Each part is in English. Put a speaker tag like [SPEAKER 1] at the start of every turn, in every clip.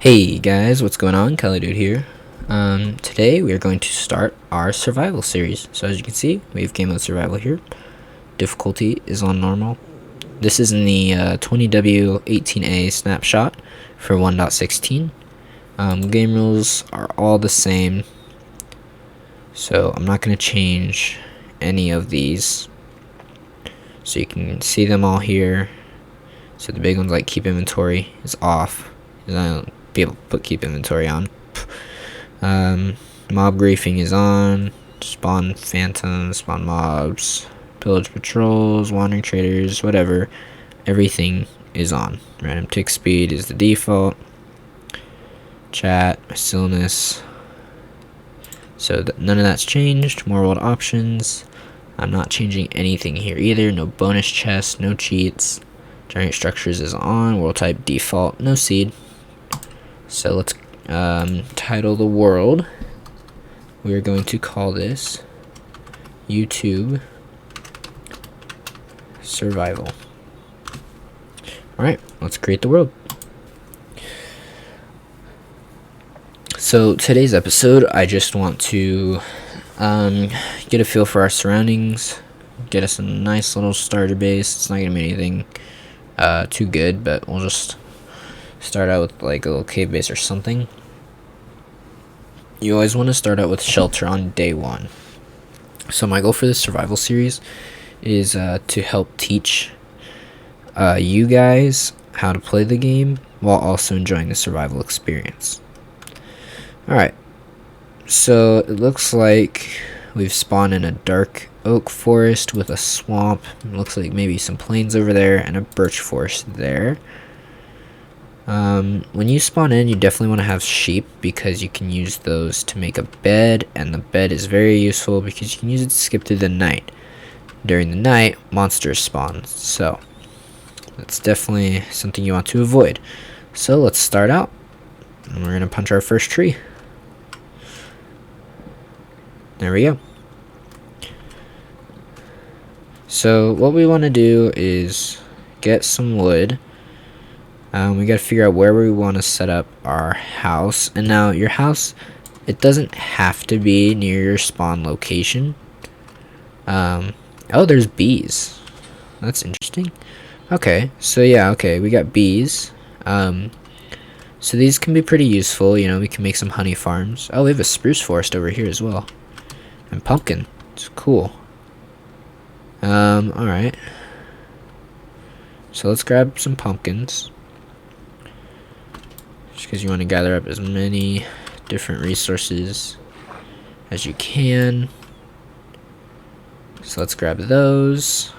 [SPEAKER 1] Hey guys, what's going on? Kelly Dude here. Today we are going to start our survival series. So as you can see, we have game mode survival here. Difficulty is on normal. This is in the 20W18A snapshot for 1.16. Game rules are all the same, so I'm not going to change any of these. So you can see them all here. So the big ones like keep inventory is off. I don't be able to put keep inventory on. Mob griefing is on. Spawn phantoms, spawn mobs, pillage patrols, wandering traders, whatever. Everything is on. Random tick speed is the default. Chat, stillness. So none of that's changed. More world options. I'm not changing anything here either. No bonus chests, no cheats. Giant structures is on. World type default, no seed. So let's title the world. We are going to call this YouTube Survival. Alright, let's create the world. So today's episode, I just want to get a feel for our surroundings, get us a nice little starter base. It's not going to be anything too good, but we'll just start out with like a little cave base or something. You always want to start out with shelter on day one. So my goal for this survival series is to help teach you guys how to play the game while also enjoying the survival experience. Alright, so it looks like we've spawned in a dark oak forest with a swamp. It looks like maybe some plains over there and a birch forest there. When you spawn in, you definitely want to have sheep because you can use those to make a bed, and the bed is very useful because you can use it to skip through the night. During the night, monsters spawn, so that's definitely something you want to avoid. So let's start out, and we're going to punch our first tree. There we go. So what we want to do is get some wood. We got to figure out where we want to set up our house. And now your house, it doesn't have to be near your spawn location. Oh, there's bees. That's interesting. Okay, so yeah, okay, we got bees. So these can be pretty useful. You know, we can make some honey farms. Oh, we have a spruce forest over here as well. And pumpkin. It's cool. Alright. So let's grab some pumpkins. Just because you want to gather up as many different resources as you can. So let's grab those.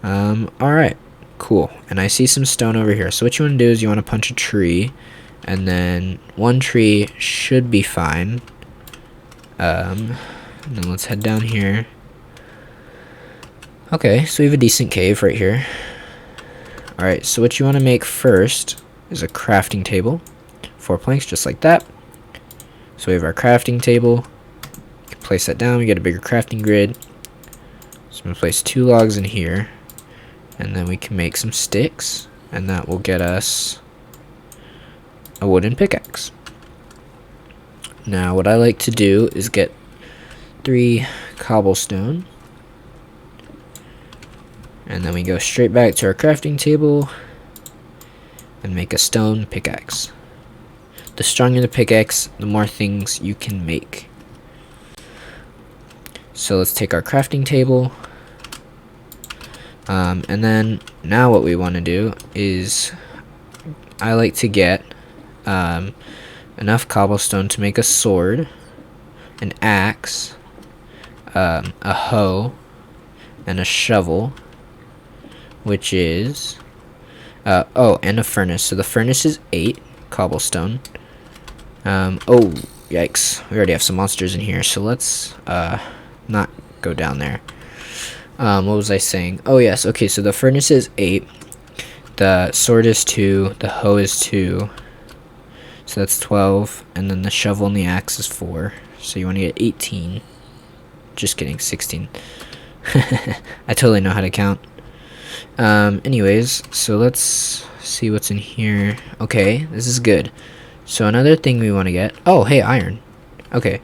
[SPEAKER 1] Alright. Cool. And I see some stone over here. So what you want to do is you want to punch a tree. And then one tree should be fine. And then let's head down here. Okay, so we have a decent cave right here. Alright, so what you want to make first is a crafting table. 4 planks, just like that. So we have our crafting table. You can place that down, we get a bigger crafting grid. So I'm going to place 2 logs in here. And then we can make some sticks. And that will get us a wooden pickaxe. Now what I like to do is get 3 cobblestone. And then we go straight back to our crafting table and make a stone pickaxe. The stronger the pickaxe, the more things you can make. So let's take our crafting table. And then now what we want to do is I like to get enough cobblestone to make a sword, an axe, a hoe, and a shovel, which is oh, and a furnace. So the furnace is 8 cobblestone. Oh, yikes, we already have some monsters in here, so let's not go down there. What was I saying? Oh yes, okay, so the furnace is 8, the sword is 2, the hoe is 2, so that's 12, and then the shovel and the axe is 4, so you want to get 18. Just kidding, 16. I totally know how to count. Anyways, so let's see what's in here. Okay, this is good. So another thing we want to get. Oh, hey, iron. Okay.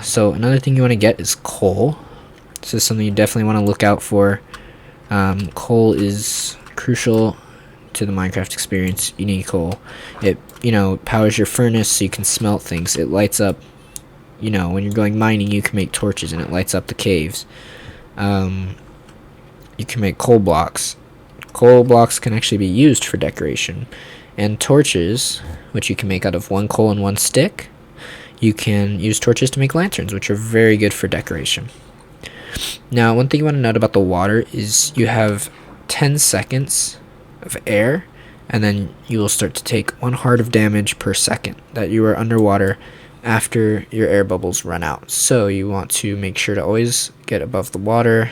[SPEAKER 1] So another thing you want to get is coal. This is something you definitely want to look out for. Coal is crucial to the Minecraft experience. You need coal. It, powers your furnace so you can smelt things. It lights up, when you're going mining, you can make torches and it lights up the caves. You can make coal blocks. Coal blocks can actually be used for decoration. And torches, which you can make out of 1 coal and 1 stick. You can use torches to make lanterns, which are very good for decoration. Now, one thing you want to note about the water is you have 10 seconds of air, and then you will start to take 1 heart of damage per second that you are underwater after your air bubbles run out. So you want to make sure to always get above the water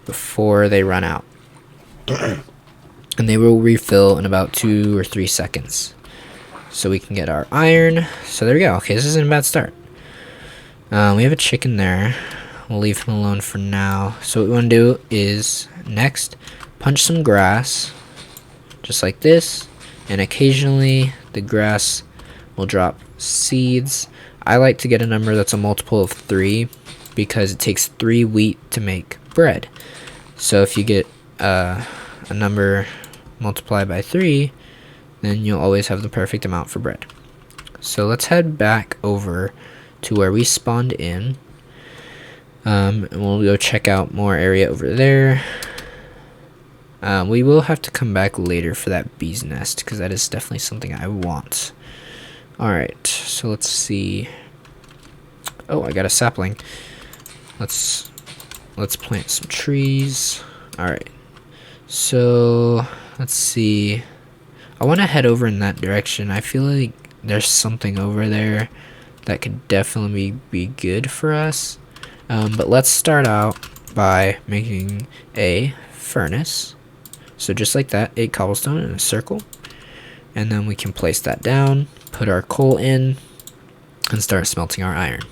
[SPEAKER 1] before they run out. And they will refill in about 2 or 3 seconds. So we can get our iron. So there we go. Okay, this isn't a bad start. We have a chicken there. We'll leave him alone for now. So what we want to do is next punch some grass, just like this, and occasionally the grass will drop seeds. I like to get a number that's a multiple of 3 because it takes 3 wheat to make bread. So if you get a number multiplied by 3, then you'll always have the perfect amount for bread. So let's head back over to where we spawned in. And we'll go check out more area over there. We will have to come back later for that bee's nest because that is definitely something I want. Alright, so let's see. Oh, I got a sapling. Let's plant some trees. Alright, so let's see. I want to head over in that direction. I feel like there's something over there that could definitely be good for us. But let's start out by making a furnace. So just like that, 8 cobblestone in a circle. And then we can place that down, put our coal in, and start smelting our iron.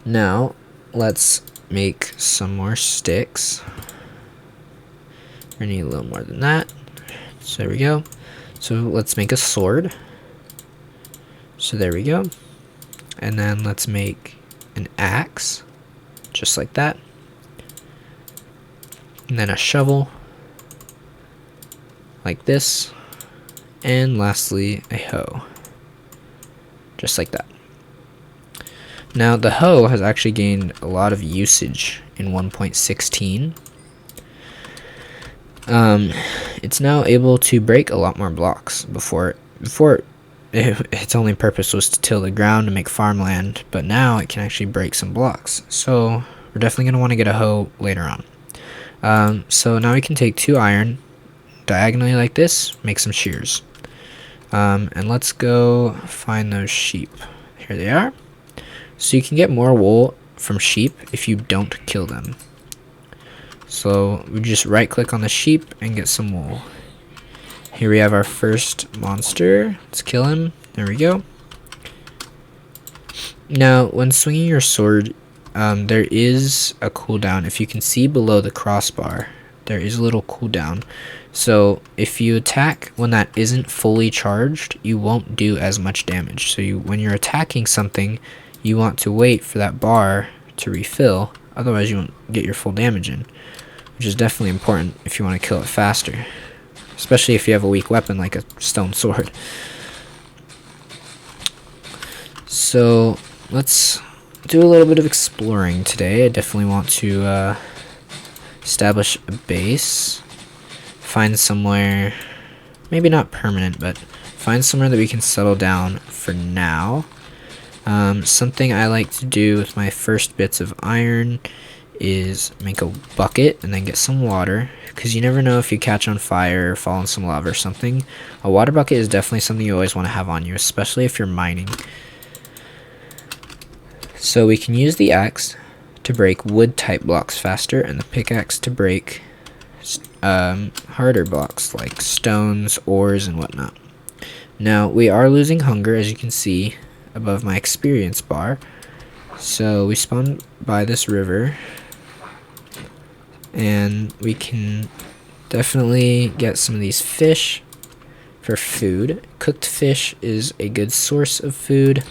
[SPEAKER 1] Now, let's make some more sticks. We need a little more than that. So there we go. So let's make a sword. So there we go. And then let's make an axe, just like that. And then a shovel, like this. And lastly, a hoe, just like that. Now the hoe has actually gained a lot of usage in 1.16. It's now able to break a lot more blocks. Before its only purpose was to till the ground to make farmland, but now it can actually break some blocks. So we're definitely going to want to get a hoe later on. So now we can take 2 iron diagonally like this, make some shears. And let's go find those sheep. Here they are. So you can get more wool from sheep if you don't kill them. So we just right click on the sheep and get some wool. Here we have our first monster. Let's kill him. There we go. Now, when swinging your sword, there is a cooldown. If you can see below the crossbar, there is a little cooldown. So if you attack when that isn't fully charged, you won't do as much damage. So when you're attacking something, you want to wait for that bar to refill. Otherwise, you won't get your full damage in, which is definitely important if you want to kill it faster. Especially if you have a weak weapon like a stone sword. So let's do a little bit of exploring today. I definitely want to establish a base. Find somewhere, maybe not permanent, but find somewhere that we can settle down for now. Something I like to do with my first bits of iron is make a bucket and then get some water, because you never know if you catch on fire or fall in some lava or something. A water bucket is definitely something you always want to have on you, especially if you're mining. So we can use the axe to break wood type blocks faster and the pickaxe to break harder blocks like stones, ores, and whatnot. Now we are losing hunger, as you can see above my experience bar. So we spawned by this river. And we can definitely get some of these fish for food. Cooked fish is a good source of food.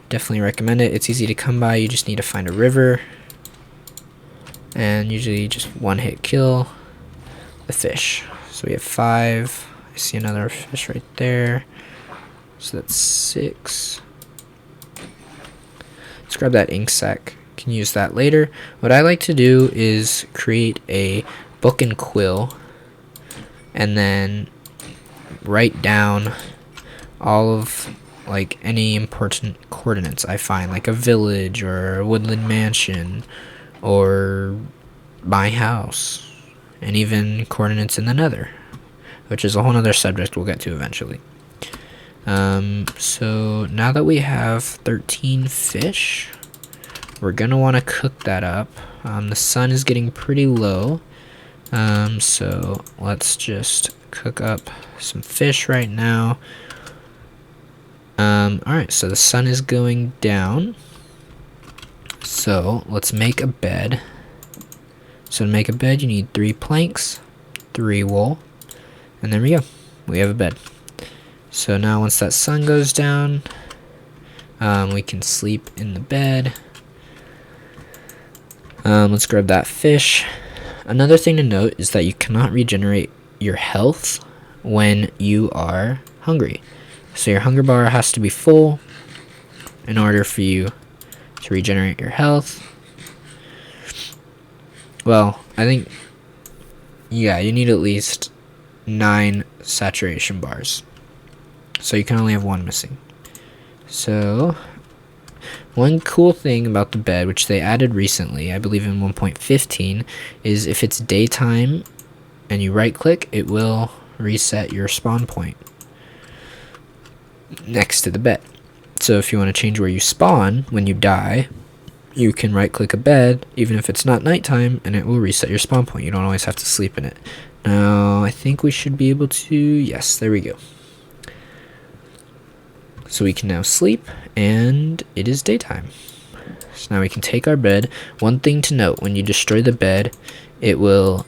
[SPEAKER 1] Definitely recommend it. It's easy to come by. You just need to find a river. And usually just one hit kill the fish. So we have 5. I see another fish right there. So that's 6. Let's grab that ink sac. Can use that later. What I like to do is create a book and quill and then write down all of like any important coordinates I find, like a village or a woodland mansion or my house, and even coordinates in the nether, which is a whole other subject we'll get to eventually. So now that we have 13 fish, we're gonna want to cook that up. The sun is getting pretty low, so let's just cook up some fish right now. Alright, so the sun is going down, so let's make a bed. So to make a bed you need 3 planks, 3 wool, and there we go, we have a bed. So now once that sun goes down, we can sleep in the bed. Let's grab that fish. Another thing to note is that you cannot regenerate your health when you are hungry. So your hunger bar has to be full in order for you to regenerate your health. Well, I think, yeah, you need at least 9 saturation bars. So you can only have 1 missing. So one cool thing about the bed, which they added recently, I believe in 1.15, is if it's daytime and you right click, it will reset your spawn point next to the bed. So if you want to change where you spawn when you die, you can right click a bed even if it's not nighttime and it will reset your spawn point. You don't always have to sleep in it. Now I think we should be able to, yes, there we go. So we can now sleep, and it is daytime. So now we can take our bed. One thing to note, when you destroy the bed, it will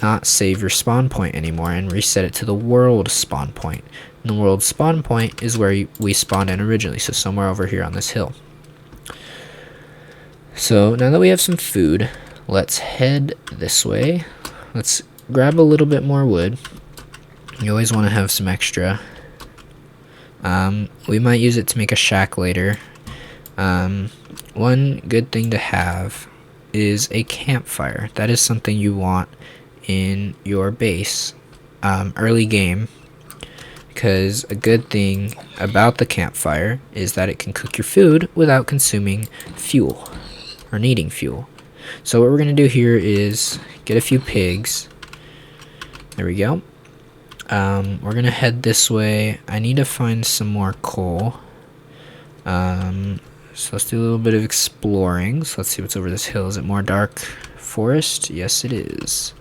[SPEAKER 1] not save your spawn point anymore and reset it to the world spawn point. And the world spawn point is where we spawned in originally, so somewhere over here on this hill. So now that we have some food, let's head this way. Let's grab a little bit more wood. You always want to have some extra. We might use it to make a shack later. One good thing to have is a campfire. That is something you want in your base early game, because a good thing about the campfire is that it can cook your food without consuming fuel or needing fuel. So what we're going to do here is get a few pigs. There we go. We're gonna head this way. I need to find some more coal. So let's do a little bit of exploring. So let's see what's over this hill. Is it more dark forest? Yes, it is.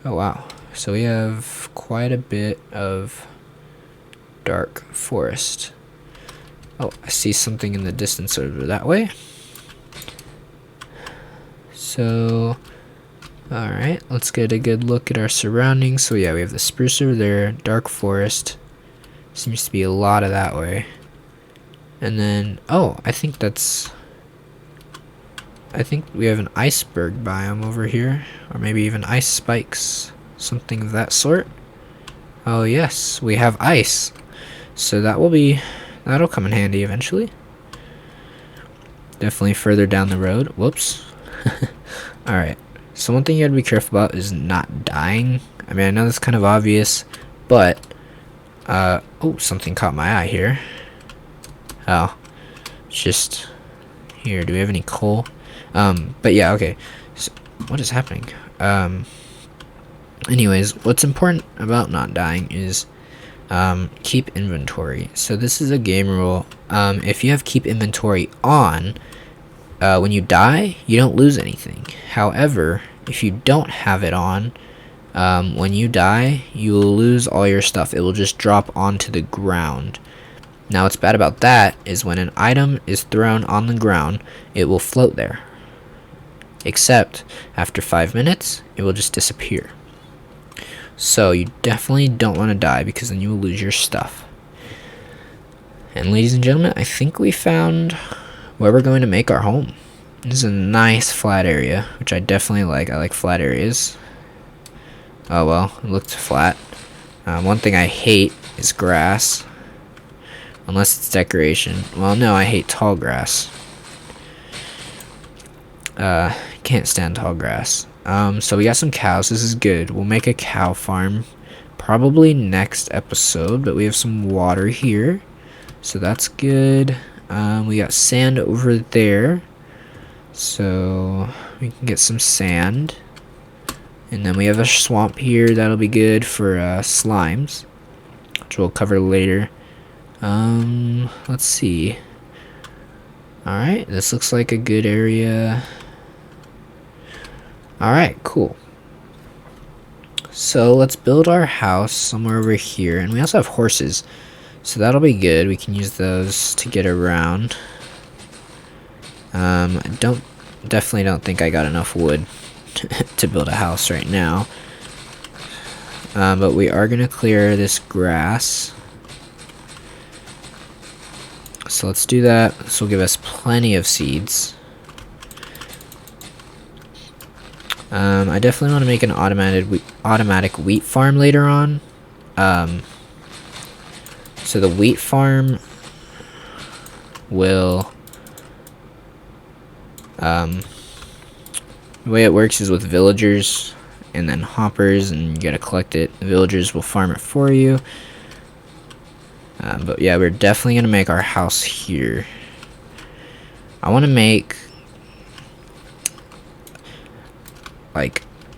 [SPEAKER 1] Oh, wow. So we have quite a bit of dark forest. Oh, I see something in the distance over that way. So, alright, let's get a good look at our surroundings. So yeah, we have the spruce over there, dark forest. Seems to be a lot of that way. And then, oh, I think we have an iceberg biome over here. Or maybe even ice spikes. Something of that sort. Oh yes, we have ice. So that'll come in handy eventually. Definitely further down the road. Whoops. Alright. So one thing you gotta be careful about is not dying. I mean, I know that's kind of obvious, but oh, something caught my eye here. Oh, it's just here. Do we have any coal? But yeah, okay. So, what is happening? Anyways, what's important about not dying is keep inventory. So this is a game rule. If you have keep inventory on, when you die, you don't lose anything. However, if you don't have it on, when you die, you will lose all your stuff. It will just drop onto the ground. Now, what's bad about that is when an item is thrown on the ground, it will float there. except after 5 minutes, it will just disappear. So you definitely don't want to die because then you will lose your stuff. And ladies and gentlemen, I think we found where we're going to make our home. This is a nice flat area, which I definitely like. I like flat areas. Oh well, it looked flat. One thing I hate is grass. Unless it's decoration. Well, no, I hate tall grass. Can't stand tall grass. So we got some cows. This is good. We'll make a cow farm probably next episode, but we have some water here, so that's good. We got sand over there, so we can get some sand. And then we have a swamp here. That'll be good for slimes, which we'll cover later. Let's see. Alright, this looks like a good area. Alright, cool. So let's build our house somewhere over here. And we also have horses, so that'll be good. We can use those to get around. I definitely don't think I got enough wood to build a house right now. But we are gonna clear this grass. So let's do that. This will give us plenty of seeds. I definitely want to make an automatic wheat farm later on. So the wheat farm will... the way it works is with villagers and then hoppers, and you gotta collect it. The villagers will farm it for you. But yeah, we're definitely gonna make our house here. I want to make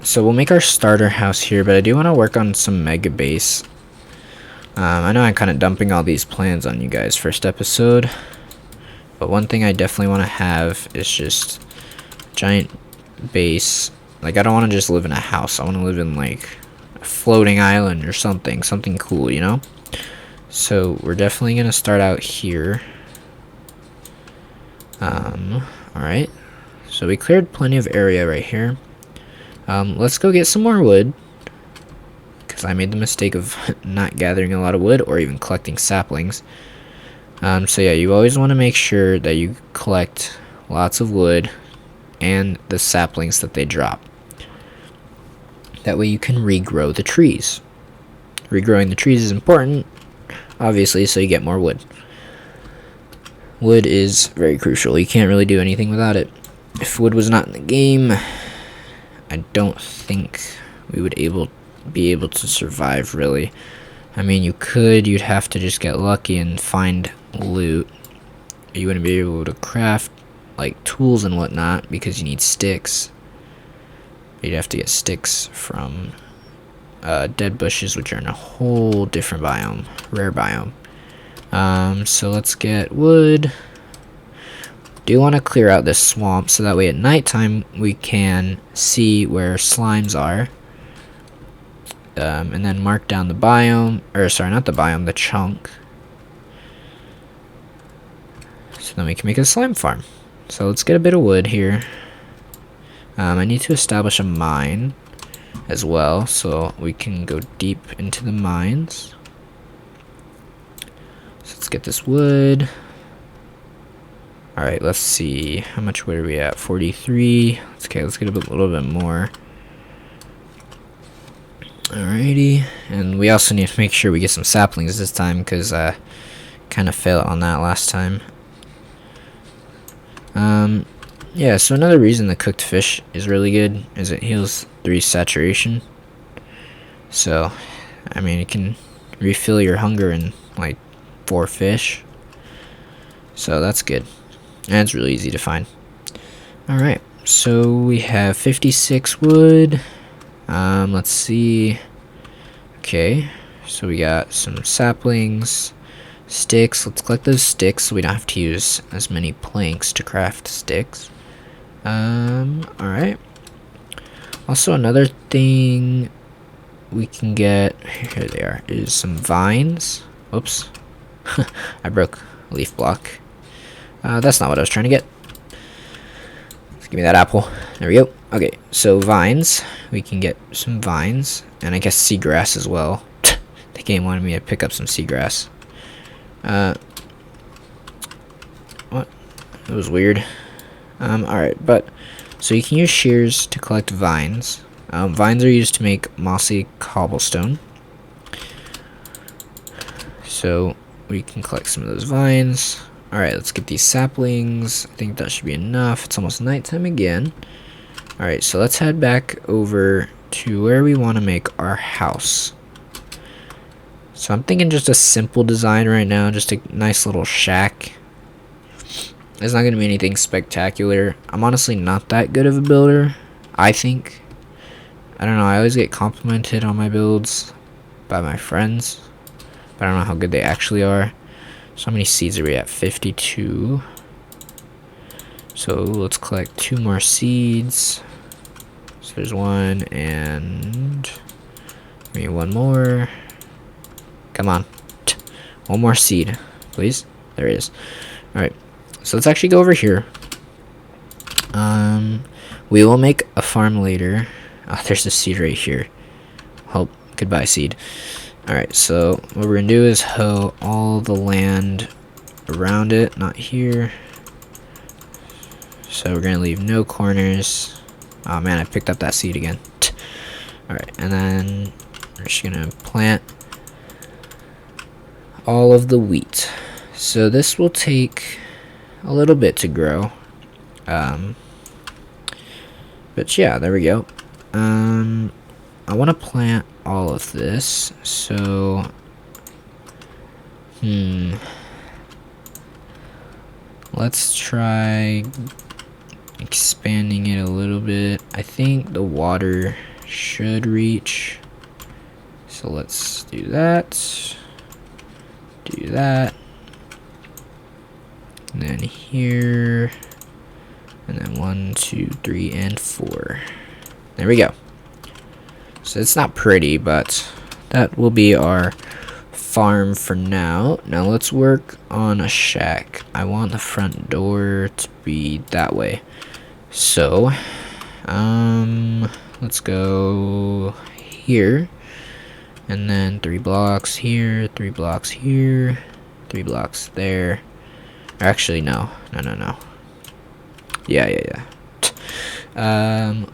[SPEAKER 1] so we'll make our starter house here, but I do want to work on some mega base. I know I'm kind of dumping all these plans on you guys first episode, but one thing I definitely want to have is just giant base. Like, I don't want to just live in a house. I want to live in like a floating island or something cool, you know. So we're definitely gonna start out here. Alright, so we cleared plenty of area right here. Let's go get some more wood, because I made the mistake of not gathering a lot of wood or even collecting saplings. So yeah, you always want to make sure that you collect lots of wood and the saplings that they drop. That way you can regrow the trees. Regrowing the trees is important, obviously, so you get more wood. Wood is very crucial. You can't really do anything without it. If wood was not in the game, I don't think we would be able to survive, really. I mean, you'd have to just get lucky and find loot. You wouldn't be able to craft like tools and whatnot because you need sticks. You'd have to get sticks from dead bushes, which are in a whole different biome, rare biome. So let's get wood. Do want to clear out this swamp so that way at nighttime we can see where slimes are. And then mark down the biome, or sorry, not the biome, the chunk. So then we can make a slime farm. So let's get a bit of wood here. I need to establish a mine as well, so we can go deep into the mines. So let's get this wood. Alright, let's see. How much wood are we at? 43. Okay, let's get a little bit more. Alrighty. And we also need to make sure we get some saplings this time, because I kind of failed on that last time. Yeah, so another reason the cooked fish is really good is it heals 3 saturation. So, I mean, it can refill your hunger in like 4 fish. So that's good. And it's really easy to find. Alright, so we have 56 wood. Let's see. Okay, so we got some saplings, sticks. Let's collect those sticks so we don't have to use as many planks to craft sticks. Alright. Also, another thing we can get, here they are, is some vines. Oops. I broke a leaf block. That's not what I was trying to get. Give me that apple. There we go. Okay, so vines. We can get some vines. And I guess seagrass as well. The game wanted me to pick up some seagrass. What? That was weird. Alright, but... So you can use shears to collect vines. Vines are used to make mossy cobblestone. So we can collect some of those vines. Alright, let's get these saplings. I think that should be enough. It's almost nighttime again. Alright, so let's head back over to where we want to make our house. So I'm thinking just a simple design right now. Just a nice little shack. It's not going to be anything spectacular. I'm honestly not that good of a builder, I think. I don't know, I always get complimented on my builds by my friends. But I don't know how good they actually are. So how many seeds are we at? 52. So let's collect 2 more seeds. So there's 1 and maybe 1 more. Come on. 1 more seed, please. There it is. Alright. So let's actually go over here. We will make a farm later. Oh, there's a seed right here. Hope. Goodbye, seed. Alright, so what we're going to do is hoe all the land around it, not here. So we're going to leave no corners. Oh man, I picked up that seed again. Alright, and then we're just going to plant all of the wheat. So this will take a little bit to grow. But yeah, there we go. I want to plant all of this, so let's try expanding it a little bit. I think the water should reach, so let's do that, and then here, and then 1, 2, 3, and 4. There we go. So it's not pretty, but that will be our farm for now. Now let's work on a shack. I want the front door to be that way. So, let's go here. And then 3 blocks here, 3 blocks here, 3 blocks there. Actually, no. Yeah.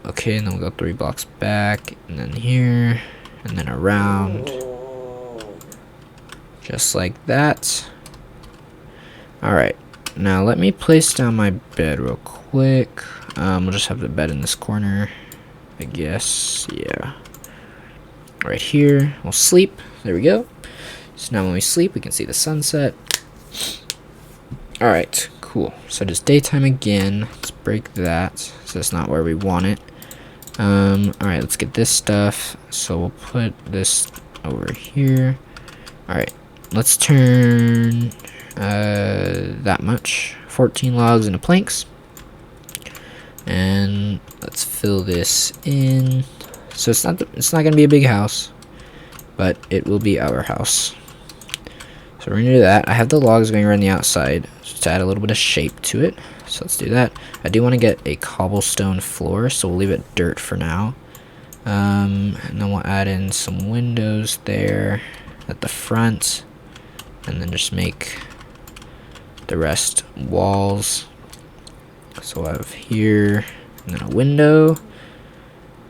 [SPEAKER 1] Okay, and then we'll go 3 blocks back, and then here, and then around. Just like that. Alright, now let me place down my bed real quick. We'll just have the bed in this corner, I guess. Yeah. Right here, we'll sleep. There we go. So now when we sleep, we can see the sunset. Alright, cool. So just daytime again. Let's break that. So that's not where we want it. Alright, let's get this stuff. So we'll put this over here. Alright, let's turn that much. 14 logs into planks. And let's fill this in. So it's not gonna be a big house, but it will be our house. So we're gonna do that. I have the logs going around the outside just to add a little bit of shape to it. So let's do that. I do want to get a cobblestone floor, so we'll leave it dirt for now. And then we'll add in some windows there at the front, and then just make the rest walls. So we'll have here, and then a window.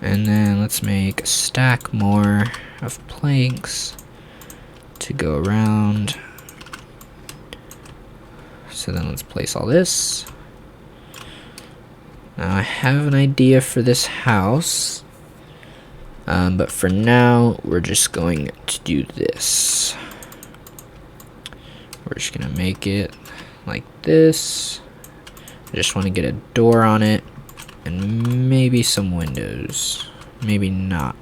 [SPEAKER 1] And then let's make a stack more of planks to go around. So then let's place all this. Now I have an idea for this house, but for now we're just going to do this. We're just gonna make it like this. I just want to get a door on it and maybe some windows, maybe not.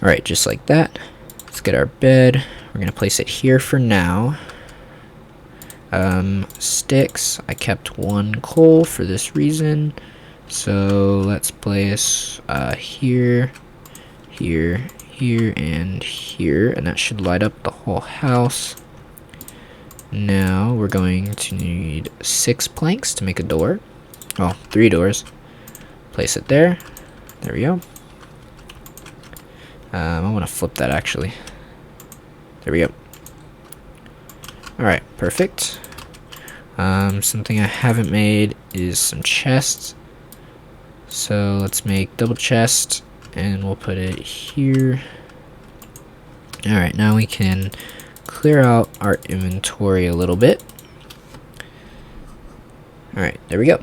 [SPEAKER 1] Alright, just like that. Let's get our bed. We're gonna place it here for now. Sticks, I kept 1 coal for this reason, so let's place here, here, here, and here, and that should light up the whole house. Now we're going to need 6 planks to make a door. well, 3 doors. Place it there. There we go. I want to flip that actually. There we go. Alright, perfect. Something I haven't made is some chests. So let's make double chest and we'll put it here. Alright, now we can clear out our inventory a little bit. Alright, there we go.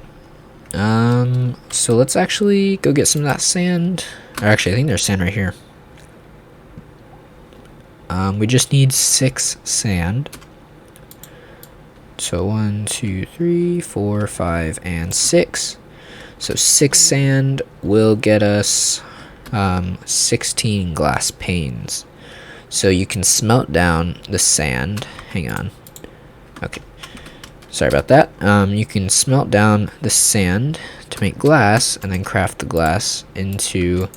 [SPEAKER 1] So let's actually go get some of that sand. Or actually, I think there's sand right here. We just need 6 sand. So 1, 2, 3, 4, 5, and 6. So 6 sand will get us 16 glass panes. So you can smelt down the sand. Hang on. Okay. Sorry about that. You can smelt down the sand to make glass and then craft the glass into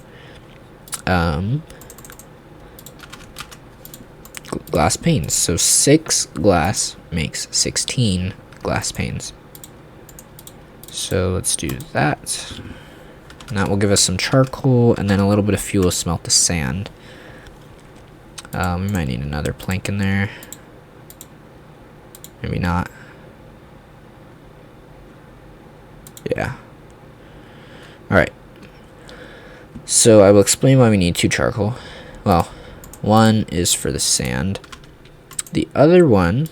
[SPEAKER 1] glass panes. So 6 glass makes 16 glass panes. So let's do that. And that will give us some charcoal and then a little bit of fuel to smelt the sand. We might need another plank in there. Maybe not. Yeah. Alright. So I will explain why we need 2 charcoal. Well, 1 is for the sand. The other one,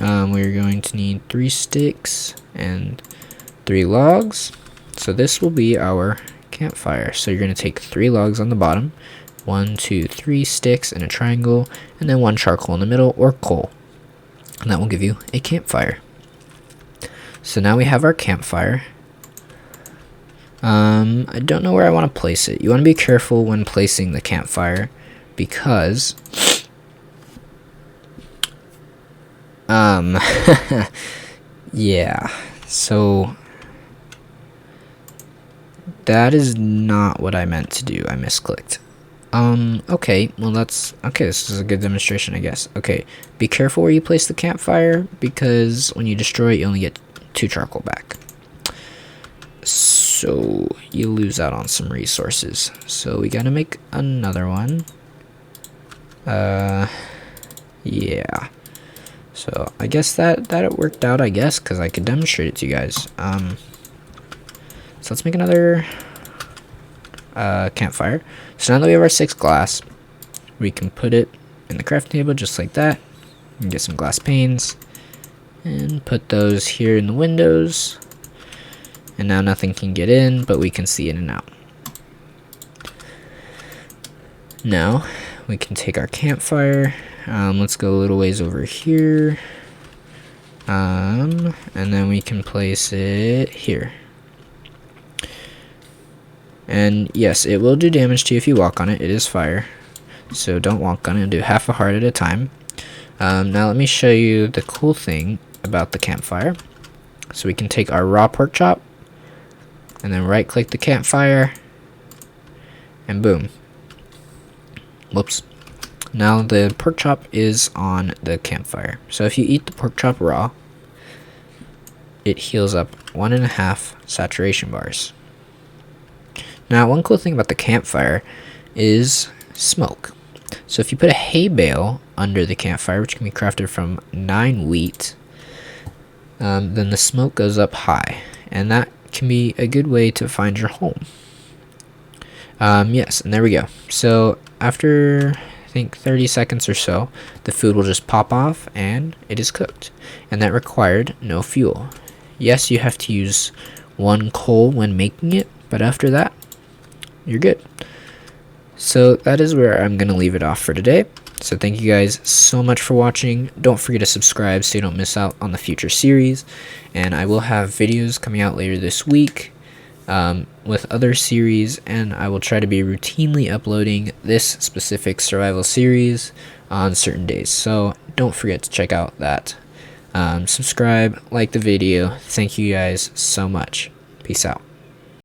[SPEAKER 1] we're going to need 3 sticks and 3 logs. So this will be our campfire. So you're going to take 3 logs on the bottom, 1, 2, 3 sticks in a triangle, and then 1 charcoal in the middle, or coal. And that will give you a campfire. So now we have our campfire. I don't know where I want to place it. You want to be careful when placing the campfire because yeah, so that is not what I meant to do. I misclicked. Okay, well that's okay. This is a good demonstration, I guess. Okay, be careful where you place the campfire because when you destroy it, you only get 2 charcoal back. So you lose out on some resources. So we gotta make another one. Yeah. So I guess that it worked out, I guess, because I could demonstrate it to you guys. So let's make another campfire. So now that we have our 6 glass, we can put it in the crafting table just like that. And get some glass panes and put those here in the windows. And now nothing can get in, but we can see in and out. Now we can take our campfire. Let's go a little ways over here. And then we can place it here. And yes, it will do damage to you if you walk on it. It is fire. So don't walk on it. Do half a heart at a time. Now let me show you the cool thing about the campfire. So we can take our raw pork chop and then right click the campfire and boom. Whoops. Now the pork chop is on the campfire. So if you eat the pork chop raw, it heals up 1.5 saturation bars. Now one cool thing about the campfire is smoke. So if you put a hay bale under the campfire, which can be crafted from 9 wheat, then the smoke goes up high, and that can be a good way to find your home. Yes, and there we go. So after I think 30 seconds or so, the food will just pop off and it is cooked, and that required no fuel. Yes, you have to use 1 coal when making it, but after that you're good. So that is where I'm gonna leave it off for today. So thank you guys so much for watching. Don't forget to subscribe so you don't miss out on the future series. And I will have videos coming out later this week with other series. And I will try to be routinely uploading this specific survival series on certain days. So don't forget to check out that. Subscribe, like the video. Thank you guys so much. Peace out.